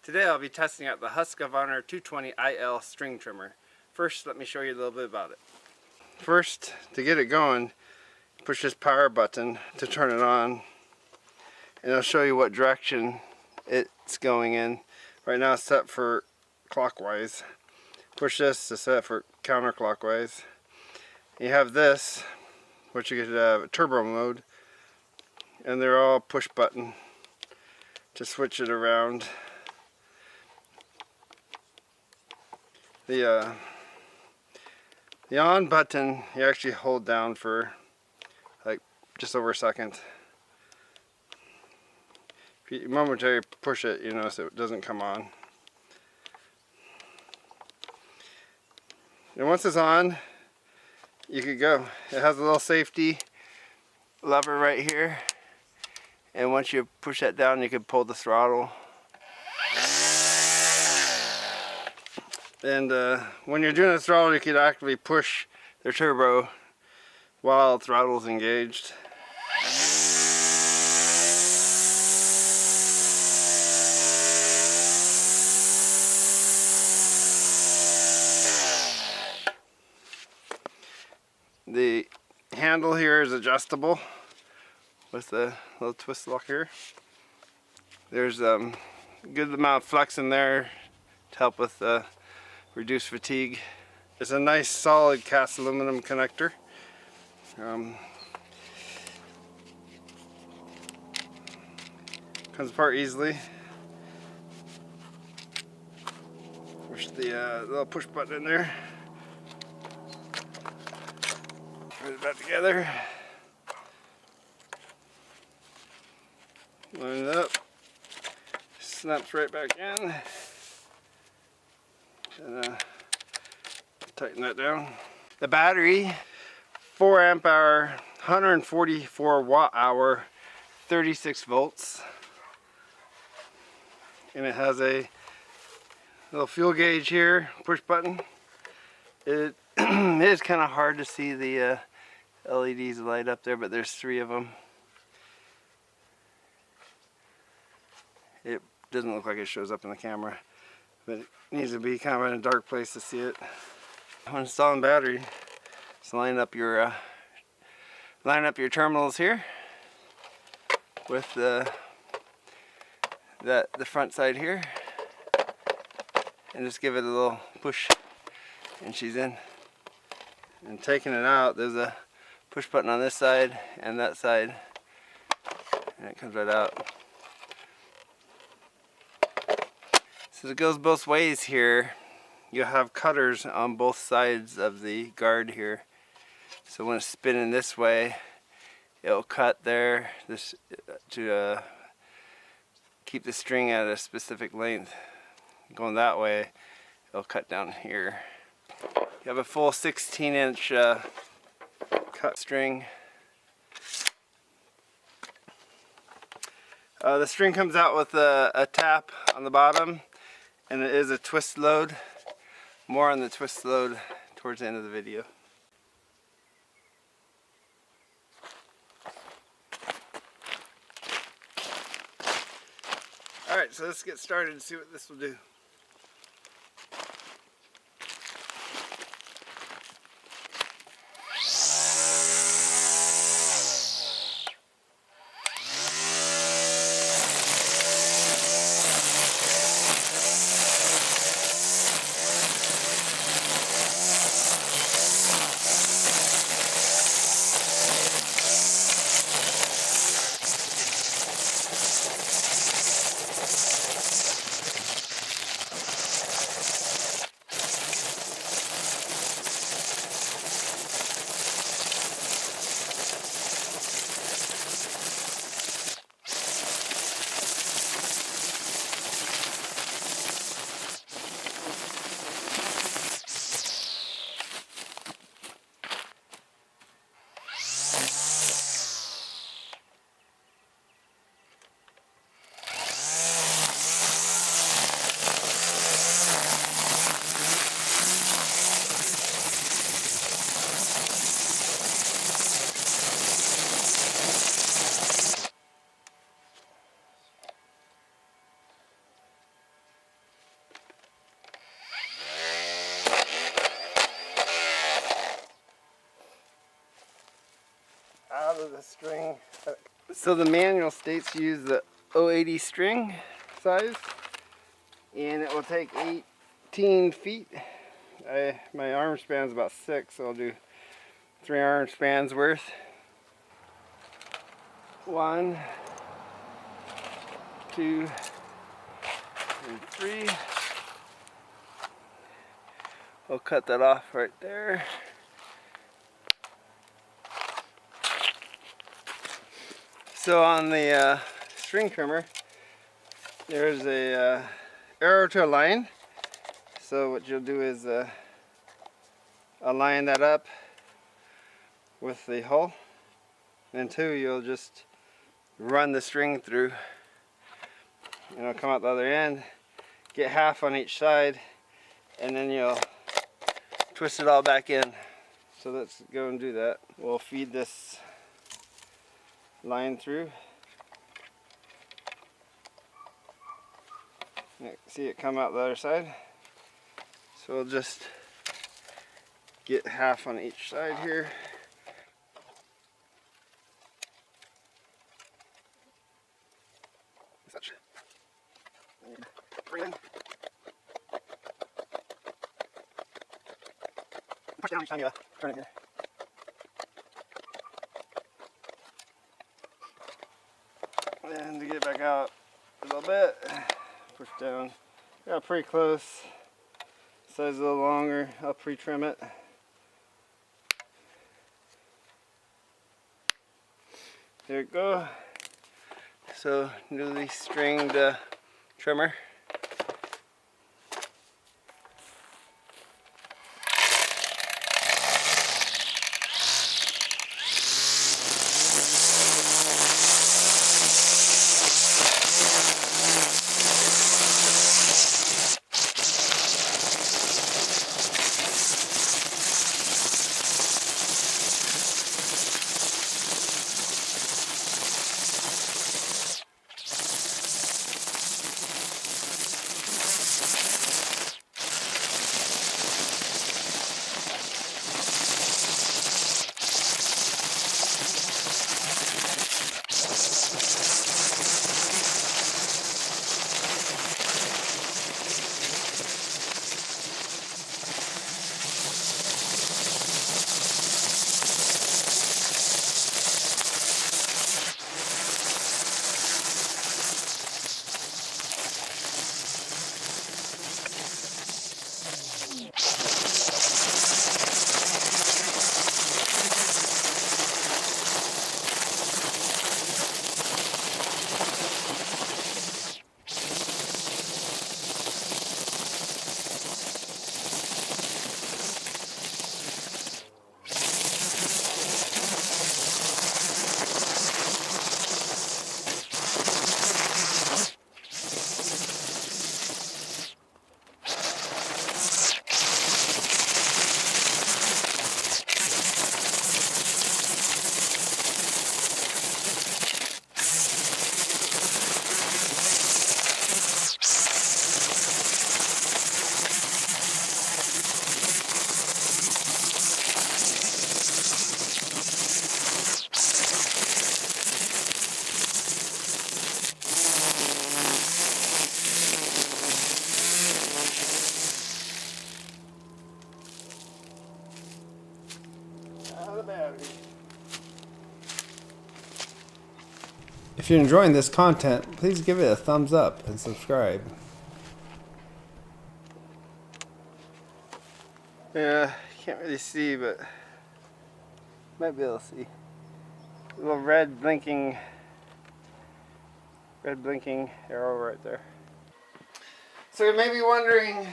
Today I'll be testing out the Husqvarna 220 IL string trimmer. First, let me show you a little bit about it. First, to get it going, push this power button to turn it on, and I'll show you what direction it's going in. Right now it's set for clockwise. Push this to set for counterclockwise. You have this, which you could have turbo mode, and they're all push button to switch it around. The on button you actually hold down for like just over a second. If you momentarily push it, you notice it doesn't come on. And once it's on, you could go. It has a little safety lever right here, and once you push that down, you can pull the throttle. And when you're doing the throttle, you could actually push the turbo while the throttle is engaged. The handle here is adjustable with the little twist lock here. There's a good amount of flex in there to help with reduce fatigue. It's a nice solid cast aluminum connector. Comes apart easily. Push the little push button in there. Put it back together. Line it up. Snaps right back in. And tighten that down. The battery, 4 amp hour, 144 watt hour, 36 volts. And it has a little fuel gauge here, push button. It is kind of hard to see the LEDs light up there, but there's 3 of them. It doesn't look like it shows up in the camera, but it needs to be kind of in a dark place to see it. When installing battery, just line up your terminals here with the front side here, and just give it a little push, and she's in. And taking it out, there's a push button on this side and that side, and it comes right out. So it goes both ways here. You have cutters on both sides of the guard here. So when it's spinning this way, it'll cut there to keep the string at a specific length. Going that way, it'll cut down here. You have a full 16-inch cut string. The string comes out with a tap on the bottom, and it is a twist load. More on the twist load towards the end of the video. Alright, so let's get started and see what this will do. string. So the manual states use the 080 string size, and it will take 18 feet. My arm span is about 6, so I'll do 3 arm spans worth. 1, 2, and 3. I'll cut that off right there. So on the string trimmer, there's a arrow to align. So what you'll do is align that up with the hole, and 2, you'll just run the string through, and it'll come out the other end, get half on each side, and then you'll twist it all back in. So let's go and do that. We'll feed this line through. See it come out the other side. So we'll just get half on each side here. Such. Bring in. Push down each time you turn it here. And to get it back out a little bit, push down. Got pretty close. Size a little longer. I'll pre-trim it. There we go. So newly stringed trimmer. If you're enjoying this content, please give it a thumbs up and subscribe. Yeah, can't really see, but might be able to see. A little red blinking arrow right there. So you may be wondering,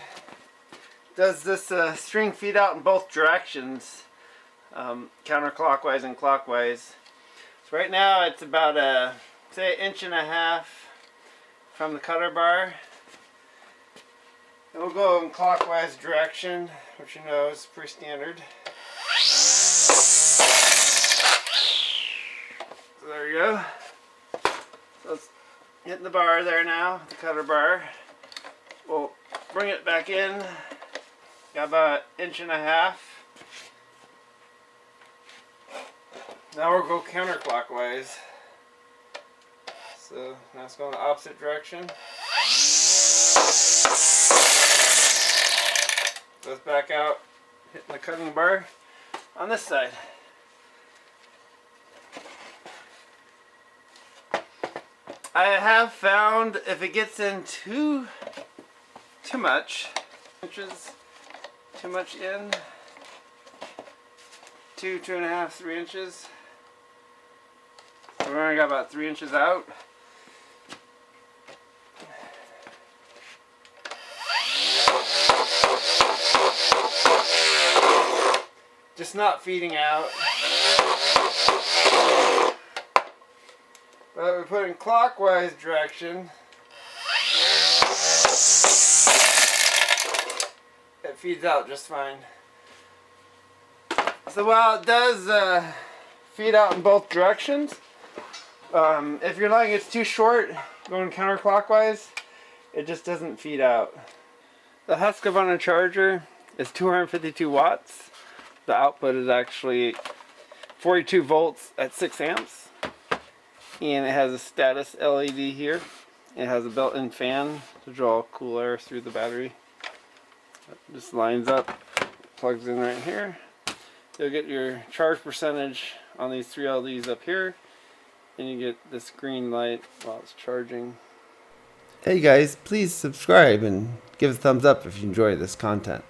does this string feed out in both directions, counterclockwise and clockwise? So right now it's about say 1.5 inches from the cutter bar. And we'll go in clockwise direction, which you know is pretty standard. So there you go. So it's hitting the bar there now, the cutter bar. We'll bring it back in. Got about 1.5 inches. Now we'll go counterclockwise. So now it's going the opposite direction. Goes back out, hitting the cutting bar on this side. I have found if it gets in too much inches, too much in, 2.5, 3 inches. So we only got about 3 inches out. Just not feeding out. But we put in clockwise direction. It feeds out just fine. So while it does feed out in both directions, if your line gets too short going counterclockwise, it just doesn't feed out. The Husqvarna charger is 252 watts. The output is actually 42 volts at 6 amps. And it has a status LED here. It has a built-in fan to draw cool air through the battery. It just lines up, plugs in right here. You'll get your charge percentage on these 3 LEDs up here, and you get this green light while it's charging. Hey guys, please subscribe and give a thumbs up if you enjoy this content.